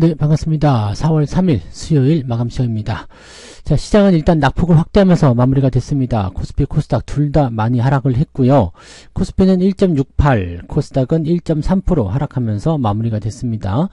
네, 반갑습니다. 4월 3일 수요일 마감 시간입니다. 자, 시장은 일단 낙폭을 확대하면서 마무리가 됐습니다. 코스피, 코스닥 둘 다 많이 하락을 했고요. 코스피는 1.68, 코스닥은 1.3% 하락하면서 마무리가 됐습니다.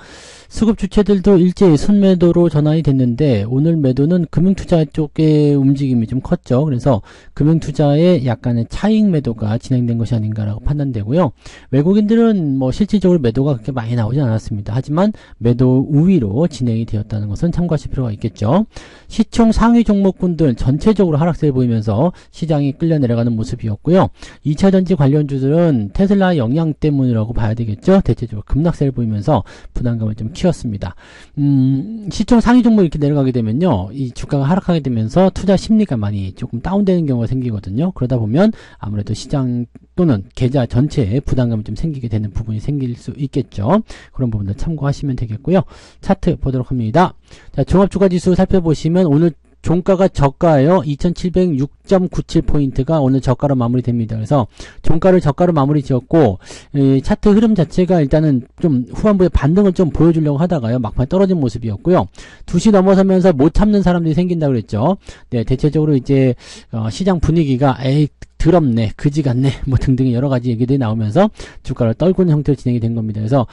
수급 주체들도 일제히 순매도로 전환이 됐는데 오늘 매도는 금융투자 쪽의 움직임이 좀 컸죠. 그래서 금융투자의 약간의 차익 매도가 진행된 것이 아닌가라고 판단되고요. 외국인들은 뭐 실질적으로 매도가 그렇게 많이 나오지 않았습니다. 하지만 매도 우위로 진행이 되었다는 것은 참고하실 필요가 있겠죠. 시총 상위 종목군들 전체적으로 하락세를 보이면서 시장이 끌려 내려가는 모습이었고요. 2차전지 관련주들은 테슬라 영향 때문이라고 봐야 되겠죠. 대체적으로 급락세를 보이면서 부담감을 좀 키웠습니다. 시총 상위 종목 이렇게 내려가게 되면요, 이 주가가 하락하게 되면서 투자 심리가 많이 조금 다운되는 경우가 생기거든요. 그러다 보면 아무래도 시장 또는 계좌 전체에 부담감이 좀 생기게 되는 부분이 생길 수 있겠죠. 그런 부분들 참고하시면 되겠고요. 차트 보도록 합니다. 자, 종합주가지수 살펴보시면 오늘 종가가 저가예요. 2706.97포인트가 오늘 저가로 마무리됩니다. 그래서 종가를 저가로 마무리 지었고, 차트 흐름 자체가 일단은 좀 후반부에 반등을 좀 보여주려고 하다가요, 막판에 떨어진 모습이었고요. 2시 넘어서면서 못 참는 사람들이 생긴다고 그랬죠. 네, 대체적으로 이제 시장 분위기가 더럽네, 그지 같네, 뭐 등등의 여러 가지 얘기들이 나오면서 주가를 떨구는 형태로 진행이 된 겁니다. 그래서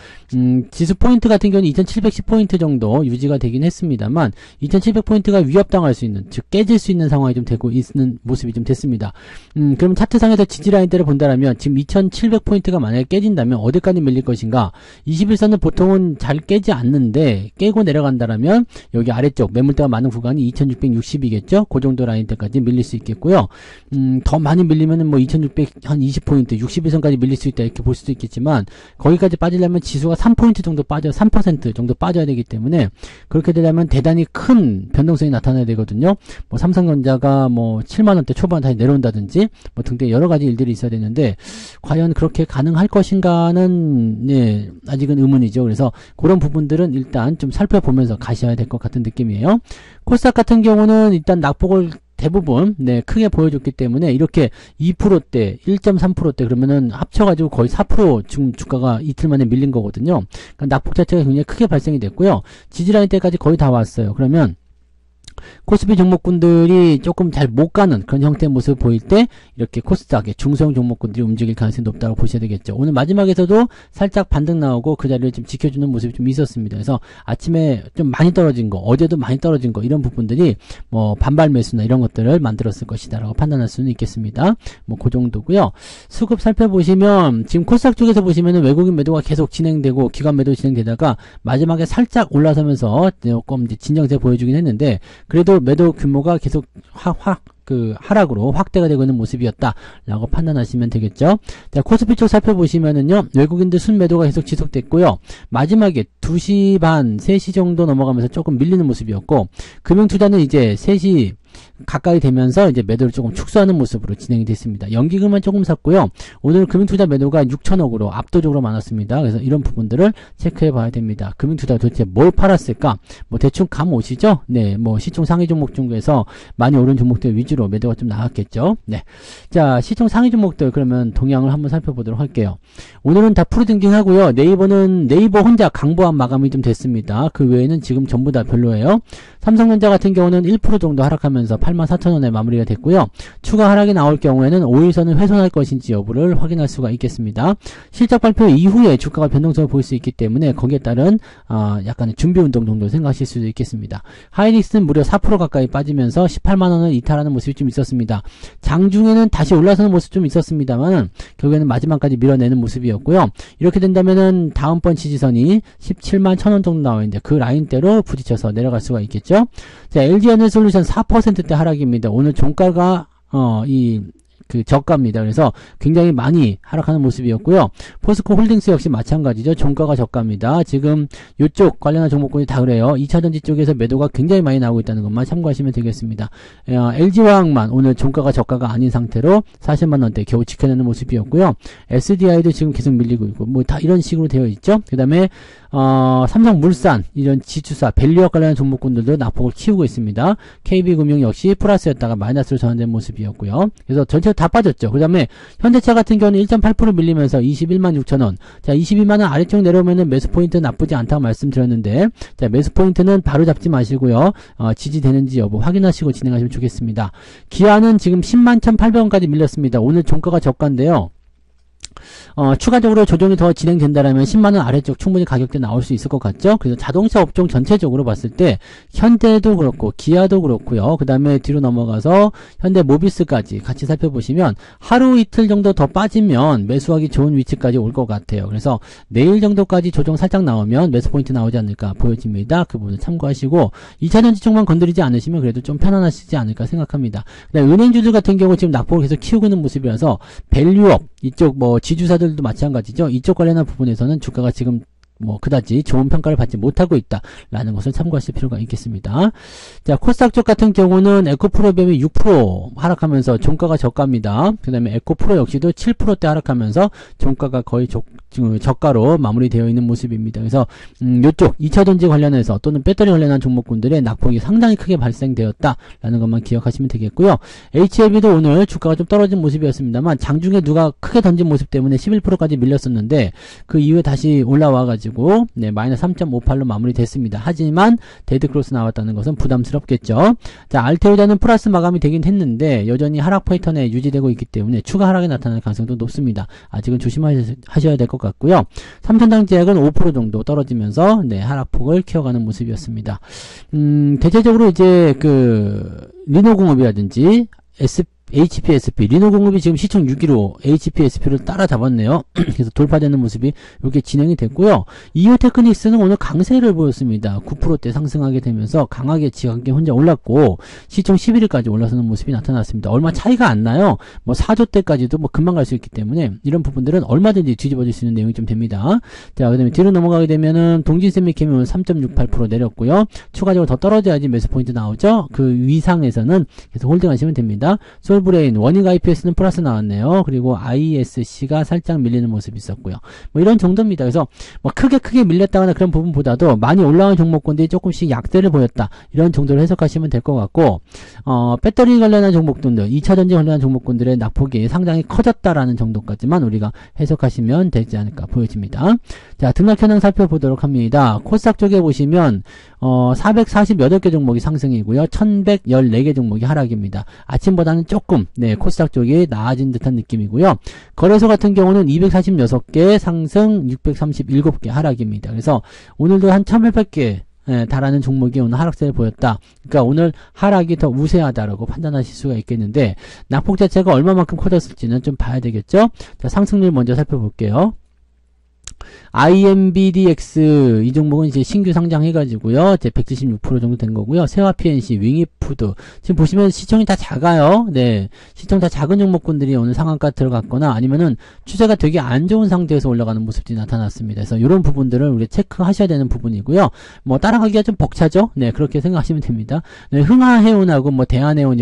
지수 포인트 같은 경우는 2710포인트 정도 유지가 되긴 했습니다만 2700포인트가 위협당할 수 있는, 즉 깨질 수 있는 상황이 좀 되고 있는 모습이 좀 됐습니다. 그럼 차트상에서 지지라인대를 본다라면 지금 2700포인트가 만약에 깨진다면 어디까지 밀릴 것인가? 21선은 보통은 잘 깨지 않는데 깨고 내려간다라면 여기 아래쪽 매물대가 많은 구간이 2660이겠죠? 그 정도 라인대까지 밀릴 수 있겠고요. 더 많이 밀리면은 뭐 2600 한 20포인트, 61선까지 밀릴 수 있다 이렇게 볼 수도 있겠지만 거기까지 빠지려면 지수가 3포인트 정도 빠져, 3% 정도 빠져야 되기 때문에 그렇게 되려면 대단히 큰 변동성이 나타나야 되거든요. 뭐 삼성전자가 뭐 7만원대 초반 다시 내려온다든지 뭐 등등 여러 가지 일들이 있어야 되는데 과연 그렇게 가능할 것인가는 네, 아직은 의문이죠. 그래서 그런 부분들은 일단 좀 살펴보면서 가셔야 될 것 같은 느낌이에요. 코스닥 같은 경우는 일단 낙폭을 대부분 네, 크게 보여줬기 때문에 이렇게 2%대, 1.3%대 그러면은 합쳐가지고 거의 4% 지금 주가가 이틀 만에 밀린 거거든요. 그러니까 낙폭 자체가 굉장히 크게 발생이 됐고요. 지지라인 때까지 거의 다 왔어요. 그러면 코스피 종목군들이 조금 잘 못 가는 그런 형태의 모습을 보일 때 이렇게 코스닥의 중소형 종목군들이 움직일 가능성이 높다고 보셔야 되겠죠. 오늘 마지막에서도 살짝 반등 나오고 그 자리를 좀 지켜주는 모습이 좀 있었습니다. 그래서 아침에 좀 많이 떨어진 거, 어제도 많이 떨어진 거 이런 부분들이 뭐 반발 매수나 이런 것들을 만들었을 것이다 라고 판단할 수는 있겠습니다. 뭐 그 정도고요. 수급 살펴보시면 지금 코스닥 쪽에서 보시면은 외국인 매도가 계속 진행되고 기관 매도 진행되다가 마지막에 살짝 올라서면서 조금 이제 진정세 보여주긴 했는데 그래도 매도 규모가 계속 하락으로 확대가 되고 있는 모습이었다라고 판단하시면 되겠죠. 자, 코스피 쪽 살펴보시면은요, 외국인들 순매도가 계속 지속됐고요. 마지막에 2시 반, 3시 정도 넘어가면서 조금 밀리는 모습이었고, 금융투자는 이제 3시 가까이 되면서 이제 매도를 조금 축소하는 모습으로 진행이 됐습니다. 연기금만 조금 샀고요. 오늘 금융투자 매도가 6천억으로 압도적으로 많았습니다. 그래서 이런 부분들을 체크해 봐야 됩니다. 금융투자 도대체 뭘 팔았을까? 뭐 대충 감 오시죠? 네, 뭐 시총 상위 종목 중에서 많이 오른 종목들 위주로 매도가 좀 나왔겠죠? 네. 자, 시총 상위 종목들 그러면 동향을 한번 살펴보도록 할게요. 오늘은 다 프로등딩하고요. 네이버는 네이버 혼자 강보한 마감이 좀 됐습니다. 그 외에는 지금 전부 다 별로예요. 삼성전자 같은 경우는 1% 정도 하락하면서 84,000원에 마무리가 됐고요. 추가 하락이 나올 경우에는 5일선을 훼손할 것인지 여부를 확인할 수가 있겠습니다. 실적 발표 이후에 주가가 변동성을 보일 수 있기 때문에 거기에 따른 약간의 준비운동 정도 생각하실 수도 있겠습니다. 하이닉스는 무려 4% 가까이 빠지면서 18만원을 이탈하는 모습이 좀 있었습니다. 장중에는 다시 올라서는 모습 좀 있었습니다만 결국에는 마지막까지 밀어내는 모습이었고요. 이렇게 된다면은 다음번 지지선이 17만 1000원 정도 나와있는데 그 라인대로 부딪혀서 내려갈 수가 있겠죠. 자, LG에너지솔루션 4%대 하락입니다. 오늘 종가가 저가입니다. 그래서 굉장히 많이 하락하는 모습이었고요. 포스코홀딩스 역시 마찬가지죠. 종가가 저가입니다. 지금 이쪽 관련한 종목군이 다 그래요. 2차전지 쪽에서 매도가 굉장히 많이 나오고 있다는 것만 참고하시면 되겠습니다. LG화학만 오늘 종가가 저가가 아닌 상태로 40만원대 겨우 지켜내는 모습이었고요. SDI도 지금 계속 밀리고 있고 뭐 다 이런 식으로 되어 있죠. 그 다음에 삼성물산 이런 지주사 밸류와 관련한 종목군들도 낙폭을 키우고 있습니다. KB금융 역시 플러스였다가 마이너스로 전환된 모습이었고요. 그래서 전체 다 빠졌죠. 그 다음에 현대차 같은 경우는 1.8% 밀리면서 21만 6천원. 자, 22만원 아래쪽 내려오면은 매수 포인트 나쁘지 않다고 말씀드렸는데, 자, 매수 포인트는 바로 잡지 마시고요. 지지되는지 여부 확인하시고 진행하시면 좋겠습니다. 기아는 지금 10만 1,800원까지 밀렸습니다. 오늘 종가가 저가인데요. 추가적으로 조정이 더 진행된다라면 10만원 아래쪽 충분히 가격대 나올 수 있을 것 같죠? 그래서 자동차 업종 전체적으로 봤을 때 현대도 그렇고 기아도 그렇고요. 그 다음에 뒤로 넘어가서 현대 모비스까지 같이 살펴보시면 하루 이틀 정도 더 빠지면 매수하기 좋은 위치까지 올 것 같아요. 그래서 내일 정도까지 조정 살짝 나오면 매수 포인트 나오지 않을까 보여집니다. 그 부분 참고하시고 2차전지 쪽만 건드리지 않으시면 그래도 좀 편안하시지 않을까 생각합니다. 그다음에 은행주들 같은 경우 지금 낙폭을 계속 키우고 있는 모습이라서 밸류업 이쪽 뭐 지주사들도 마찬가지죠. 이쪽 관련한 부분에서는 주가가 지금 뭐 그다지 좋은 평가를 받지 못하고 있다라는 것을 참고하실 필요가 있겠습니다. 자, 코스닥 쪽 같은 경우는 에코프로비움이 6% 하락하면서 종가가 저가입니다. 그 다음에 에코프로 역시도 7%대 하락하면서 종가가 거의 저가로 마무리되어 있는 모습입니다. 그래서 이쪽 2차전지 관련해서 또는 배터리 관련한 종목군들의 낙폭이 상당히 크게 발생되었다라는 것만 기억하시면 되겠고요. HLB도 오늘 주가가 좀 떨어진 모습이었습니다만 장중에 누가 크게 던진 모습 때문에 11%까지 밀렸었는데 그 이후에 다시 올라와가지고 네, 마이너스 3.58로 마무리됐습니다. 하지만 데드크로스 나왔다는 것은 부담스럽겠죠. 자, 알테오자는 플러스 마감이 되긴 했는데 여전히 하락 패턴에 유지되고 있기 때문에 추가 하락이 나타날 가능성도 높습니다. 아직은 조심하셔야 될 것 같고요. 삼천당제약은 5% 정도 떨어지면서 네, 하락폭을 키워가는 모습이었습니다. 대체적으로 이제 그 리노공업이라든지 HPSP, 리노공업이 지금 시총 6위로 HPSP를 따라잡았네요. 그래서 돌파되는 모습이 이렇게 진행이 됐고요. 이오테크닉스는 오늘 강세를 보였습니다. 9%대 상승하게 되면서 강하게 지각에 혼자 올랐고 시총 11위까지 올라서는 모습이 나타났습니다. 얼마 차이가 안 나요. 뭐 4조대까지도 뭐 금방 갈 수 있기 때문에 이런 부분들은 얼마든지 뒤집어질 수 있는 내용이 좀 됩니다. 자, 그 다음에 뒤로 넘어가게 되면은 동진세미캠이 오늘 3.68% 내렸고요. 추가적으로 더 떨어져야지 매수 포인트 나오죠. 그 위상에서는 계속 홀딩하시면 됩니다. 솔브레인, 워닝 IPS는 플러스 나왔네요. 그리고 ISC가 살짝 밀리는 모습이 있었고요. 뭐 이런 정도입니다. 그래서 뭐 크게 밀렸다거나 그런 부분보다도 많이 올라온 종목군들이 조금씩 약세를 보였다. 이런 정도로 해석하시면 될 것 같고, 배터리 관련한 종목군들, 2차전지 관련한 종목군들의 낙폭이 상당히 커졌다라는 정도까지만 우리가 해석하시면 되지 않을까 보여집니다. 자, 등락 현황 살펴보도록 합니다. 코스닥 쪽에 보시면 448개 종목이 상승이고요. 1114개 종목이 하락입니다. 아침보다는 조금 코스닥 쪽이 나아진 듯한 느낌이고요. 거래소 같은 경우는 246개 상승, 637개 하락입니다. 그래서 오늘도 한 1800개 달하는 종목이 오늘 하락세를 보였다. 그러니까 오늘 하락이 더 우세하다라고 판단하실 수가 있겠는데 낙폭 자체가 얼마만큼 커졌을지는 좀 봐야 되겠죠. 자, 상승률 먼저 살펴볼게요. IMBDX 이 종목은 이제 신규 상장해가지고요. 이제 176% 정도 된 거고요. 세화 PNC, 윙이푸드 지금 보시면 시총이 다 작아요. 네, 시총 다 작은 종목군들이 오늘 상한가 들어갔거나 아니면은 추세가 되게 안 좋은 상태에서 올라가는 모습들이 나타났습니다. 그래서 이런 부분들을 우리 체크하셔야 되는 부분이고요. 뭐 따라가기가 좀 벅차죠. 네, 그렇게 생각하시면 됩니다. 네, 흥하해운하고 뭐 대한해운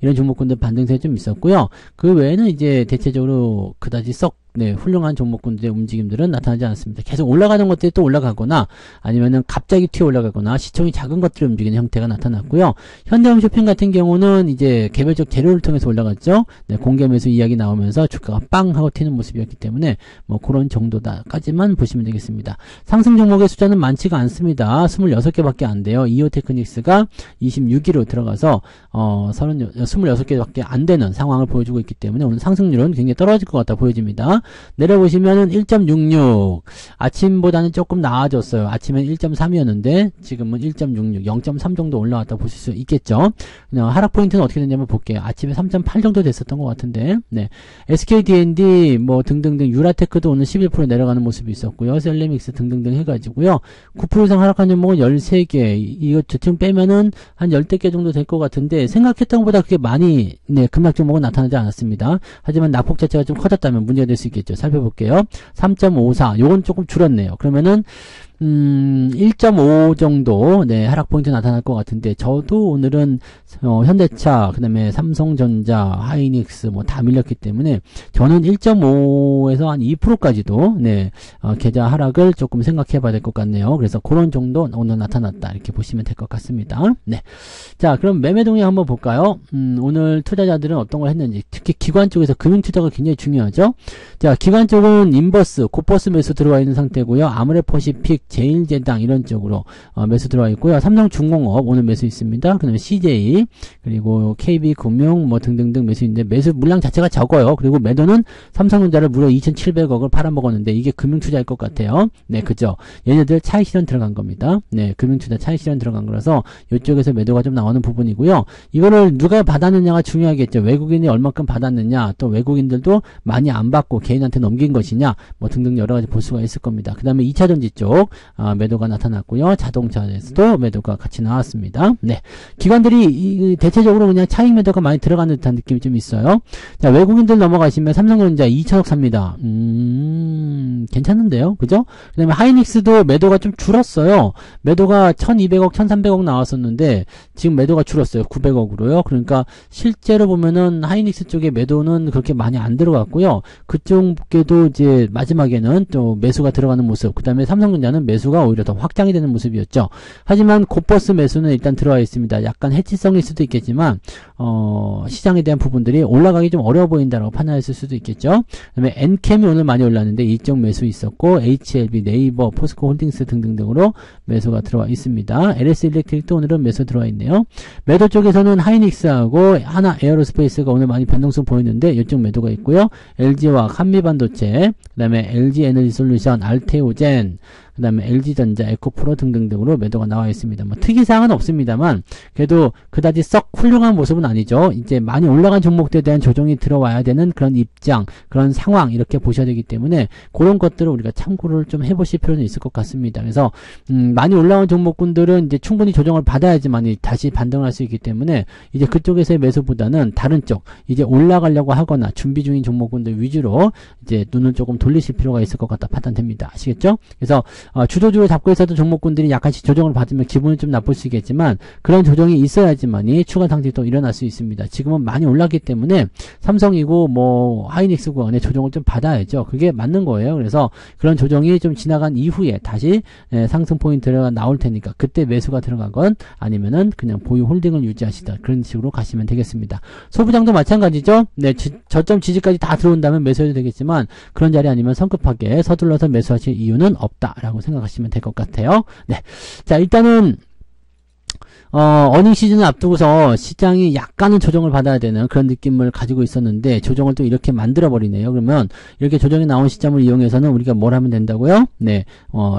이런 종목군들 반등세 좀 있었고요. 그 외에는 이제 대체적으로 그다지 썩 훌륭한 종목군들의 움직임들은 나타나지 않습니다. 계속 올라가는 것들이 또 올라가거나 아니면은 갑자기 튀어 올라가거나 시총이 작은 것들이 움직이는 형태가 나타났고요. 현대홈쇼핑 같은 경우는 이제 개별적 재료를 통해서 올라갔죠. 네, 공개 매수 이야기 나오면서 주가가 빵 하고 튀는 모습이었기 때문에 뭐 그런 정도다까지만 보시면 되겠습니다. 상승 종목의 숫자는 많지가 않습니다. 26개밖에 안 돼요. 이오테크닉스가 26위로 들어가서 26개밖에 안 되는 상황을 보여주고 있기 때문에 오늘 상승률은 굉장히 떨어질 것 같다 보여집니다. 내려보시면은 1.66 아침보다는 조금 나아졌어요. 아침엔 1.3이었는데 지금은 1.66 0.3 정도 올라왔다 보실 수 있겠죠. 하락 포인트는 어떻게 됐냐면 볼게요. 아침에 3.8 정도 됐었던 것 같은데 네, SKD&D 뭐 등등등 유라테크도 오늘 11% 내려가는 모습이 있었고요. 셀레믹스 등등등 해가지고요. 9% 이상 하락한 종목은 13개 이거 지금 빼면은 한 10개 정도 될 것 같은데 생각했던 것보다 그렇게 많이 급락 종목은 나타나지 않았습니다. 하지만 낙폭 자체가 좀 커졌다면 문제가 될 수 있겠죠. 살펴볼게요. 3.54 요건 조금 줄었네요. 그러면은 1.5 정도, 네, 하락 포인트 나타날 것 같은데, 저도 오늘은, 현대차, 그 다음에 삼성전자, 하이닉스, 뭐, 다 밀렸기 때문에, 저는 1.5에서 한 2%까지도, 네, 계좌 하락을 조금 생각해 봐야 될 것 같네요. 그래서 그런 정도 오늘 나타났다. 이렇게 보시면 될 것 같습니다. 네. 자, 그럼 매매 동향 한번 볼까요? 오늘 투자자들은 어떤 걸 했는지, 특히 기관 쪽에서 금융투자가 굉장히 중요하죠. 자, 기관 쪽은 인버스, 코퍼스 매수 들어와 있는 상태고요. 아모레퍼시픽, 제일제당 이런 쪽으로 매수 들어와 있고요. 삼성중공업 오늘 매수 있습니다. 그 다음에 CJ, 그리고 KB금융 뭐 등등등 매수 있는데 매수 물량 자체가 적어요. 그리고 매도는 삼성전자를 무려 2,700억을 팔아먹었는데 이게 금융투자일 것 같아요. 네, 그죠. 얘네들 차익 실현 들어간 겁니다. 네, 금융투자 차익 실현 들어간 거라서 이쪽에서 매도가 좀 나오는 부분이고요. 이거를 누가 받았느냐가 중요하겠죠. 외국인이 얼마큼 받았느냐, 또 외국인들도 많이 안 받고 개인한테 넘긴 것이냐, 뭐 등등 여러 가지 볼 수가 있을 겁니다. 그 다음에 2차전지 쪽 매도가 나타났고요. 자동차에서도 매도가 같이 나왔습니다. 네, 기관들이 대체적으로 그냥 차익 매도가 많이 들어가는 듯한 느낌이 좀 있어요. 자, 외국인들 넘어가시면 삼성전자 2천억 삽니다. 괜찮은데요, 그죠? 그 다음에 하이닉스도 매도가 좀 줄었어요. 매도가 1200억, 1300억 나왔었는데 지금 매도가 줄었어요. 900억으로요. 그러니까 실제로 보면은 하이닉스 쪽에 매도는 그렇게 많이 안 들어갔고요. 그쪽에도 이제 마지막에는 또 매수가 들어가는 모습, 그 다음에 삼성전자는 매수가 오히려 더 확장이 되는 모습이었죠. 하지만 코퍼스 매수는 일단 들어와 있습니다. 약간 해치성일 수도 있겠지만 시장에 대한 부분들이 올라가기 좀 어려워 보인다라고 판단했을 수도 있겠죠. 그 다음에 엔캠이 오늘 많이 올랐는데 이쪽 매수 있었고 HLB, 네이버, 포스코 홀딩스 등등등으로 매수가 들어와 있습니다. LS 일렉트릭도 오늘은 매수 들어와 있네요. 매도 쪽에서는 하이닉스하고 하나 에어로스페이스가 오늘 많이 변동성 보이는데 이쪽 매도가 있고요. LG화학, 한미반도체, 그 다음에 LG에너지솔루션, 알테오젠, 그 다음에 LG전자, 에코프로 등등등으로 매도가 나와 있습니다. 뭐 특이사항은 없습니다만 그래도 그다지 썩 훌륭한 모습은 아니죠. 이제 많이 올라간 종목들에 대한 조정이 들어와야 되는 그런 입장, 그런 상황 이렇게 보셔야 되기 때문에 그런 것들을 우리가 참고를 좀 해보실 필요는 있을 것 같습니다. 그래서 많이 올라온 종목군들은 이제 충분히 조정을 받아야지만 다시 반등을 할 수 있기 때문에 이제 그쪽에서의 매수보다는 다른 쪽, 이제 올라가려고 하거나 준비 중인 종목군들 위주로 이제 눈을 조금 돌리실 필요가 있을 것 같다 판단됩니다. 아시겠죠? 그래서 주도주로 잡고 있었던 종목군들이 약간씩 조정을 받으면 기분이 좀 나쁠 수 있겠지만 그런 조정이 있어야지만이 추가 상승이 또 일어날 수 있습니다. 지금은 많이 올랐기 때문에 삼성이고 뭐 하이닉스고 안에 조정을 좀 받아야죠. 그게 맞는 거예요. 그래서 그런 조정이 좀 지나간 이후에 다시 상승 포인트가 나올 테니까 그때 매수가 들어가건 아니면은 그냥 보유 홀딩을 유지하시다. 그런 식으로 가시면 되겠습니다. 소부장도 마찬가지죠. 네, 저점 지지까지 다 들어온다면 매수해도 되겠지만 그런 자리 아니면 성급하게 서둘러서 매수하실 이유는 없다라고 생각하시면 될 것 같아요. 네. 자, 일단은 어닝 시즌을 앞두고서 시장이 약간은 조정을 받아야 되는 그런 느낌을 가지고 있었는데 조정을 또 이렇게 만들어버리네요. 그러면 이렇게 조정이 나온 시점을 이용해서는 우리가 뭘 하면 된다고요? 네,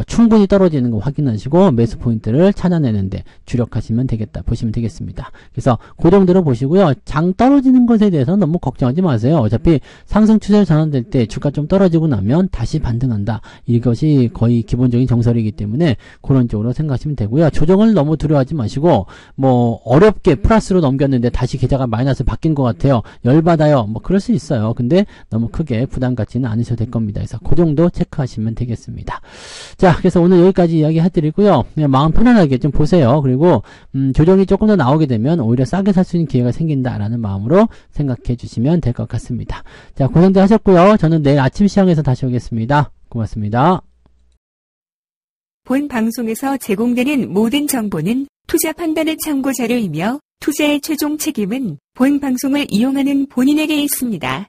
충분히 떨어지는 거 확인하시고 매수 포인트를 찾아내는데 주력하시면 되겠다. 보시면 되겠습니다. 그래서 그 정도로 보시고요. 장 떨어지는 것에 대해서 너무 걱정하지 마세요. 어차피 상승 추세로 전환될 때 주가 좀 떨어지고 나면 다시 반등한다. 이것이 거의 기본적인 정설이기 때문에 그런 쪽으로 생각하시면 되고요. 조정을 너무 두려워하지 마시고 뭐 어렵게 플러스로 넘겼는데 다시 계좌가 마이너스 바뀐 것 같아요. 열받아요. 뭐 그럴 수 있어요. 근데 너무 크게 부담 갖지는 않으셔도 될 겁니다. 그래서 그 정도 체크하시면 되겠습니다. 자, 그래서 오늘 여기까지 이야기 해드리고요. 그냥 마음 편안하게 좀 보세요. 그리고 조정이 조금 더 나오게 되면 오히려 싸게 살 수 있는 기회가 생긴다라는 마음으로 생각해 주시면 될 것 같습니다. 자, 고생들 하셨고요. 저는 내일 아침 시황에서 다시 오겠습니다. 고맙습니다. 본 방송에서 제공되는 모든 정보는 투자 판단의 참고 자료이며 투자의 최종 책임은 본 방송을 이용하는 본인에게 있습니다.